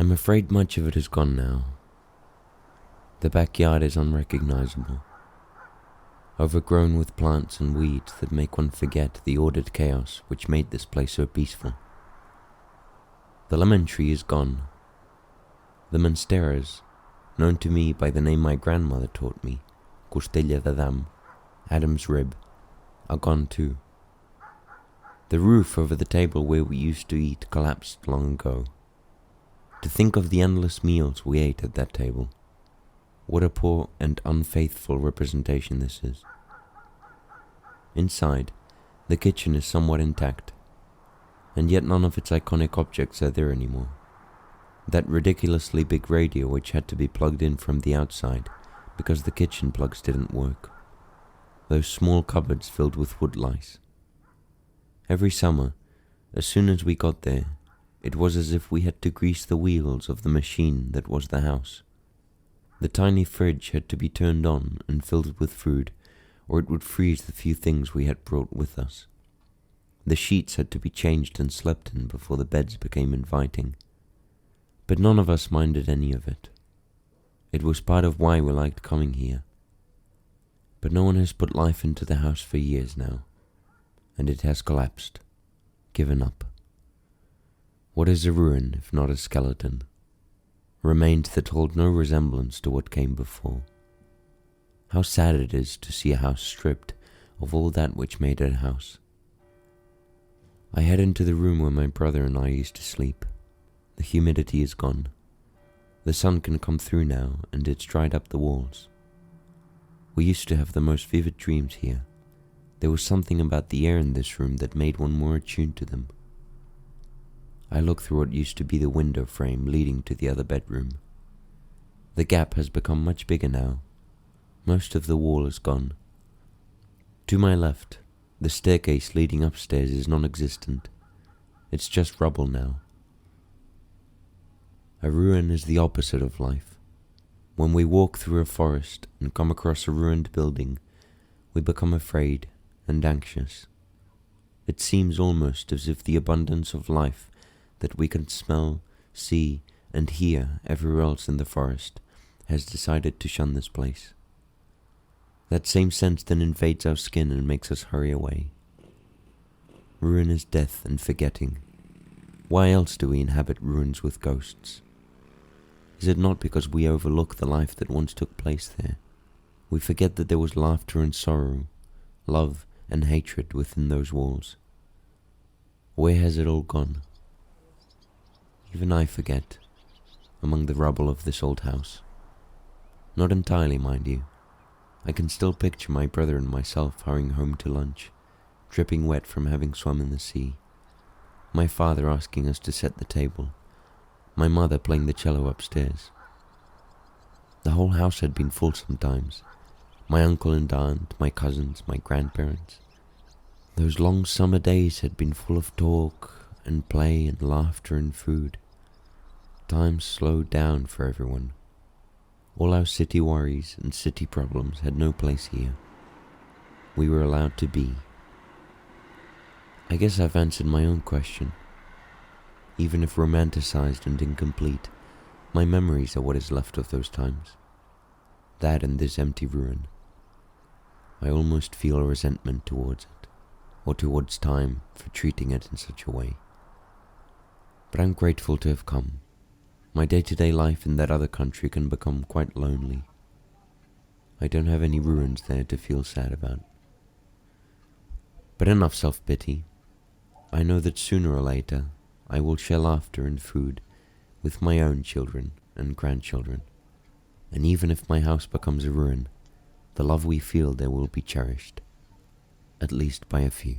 I'm afraid much of it is gone now. The backyard is unrecognizable, overgrown with plants and weeds that make one forget the ordered chaos which made this place so peaceful. The lemon tree is gone. The monsteras, known to me by the name my grandmother taught me, Costella d'Adam, Adam's rib, are gone too. The roof over the table where we used to eat collapsed long ago. To think of the endless meals we ate at that table. What a poor and unfaithful representation this is. Inside, the kitchen is somewhat intact, and yet none of its iconic objects are there anymore. That ridiculously big radio which had to be plugged in from the outside because the kitchen plugs didn't work. Those small cupboards filled with wood lice. Every summer, as soon as we got there, it was as if we had to grease the wheels of the machine that was the house. The tiny fridge had to be turned on and filled with food, or it would freeze the few things we had brought with us. The sheets had to be changed and slept in before the beds became inviting. But none of us minded any of it. It was part of why we liked coming here. But no one has put life into the house for years now, and it has collapsed, given up. What is a ruin if not a skeleton? Remains that hold no resemblance to what came before. How sad it is to see a house stripped of all that which made it a house. I head into the room where my brother and I used to sleep. The humidity is gone. The sun can come through now, and it's dried up the walls. We used to have the most vivid dreams here. There was something about the air in this room that made one more attuned to them. I look through what used to be the window frame leading to the other bedroom. The gap has become much bigger now. Most of the wall is gone. To my left, the staircase leading upstairs is non-existent. It's just rubble now. A ruin is the opposite of life. When we walk through a forest and come across a ruined building, we become afraid and anxious. It seems almost as if the abundance of life that we can smell, see, and hear everywhere else in the forest has decided to shun this place. That same sense then invades our skin and makes us hurry away. Ruin is death and forgetting. Why else do we inhabit ruins with ghosts? Is it not because we overlook the life that once took place there? We forget that there was laughter and sorrow, love and hatred within those walls. Where has it all gone? Even I forget, among the rubble of this old house. Not entirely, mind you. I can still picture my brother and myself hurrying home to lunch, dripping wet from having swum in the sea. My father asking us to set the table. My mother playing the cello upstairs. The whole house had been full sometimes. My uncle and aunt, my cousins, my grandparents. Those long summer days had been full of talk and play and laughter and food. Time slowed down for everyone. All our city worries and city problems had no place here. We were allowed to be. I guess I've answered my own question. Even if romanticized and incomplete, my memories are what is left of those times. That and this empty ruin. I almost feel a resentment towards it, or towards time for treating it in such a way. But I'm grateful to have come. My day-to-day life in that other country can become quite lonely. I don't have any ruins there to feel sad about. But enough self-pity. I know that sooner or later I will share laughter and food with my own children and grandchildren. And even if my house becomes a ruin, the love we feel there will be cherished, at least by a few.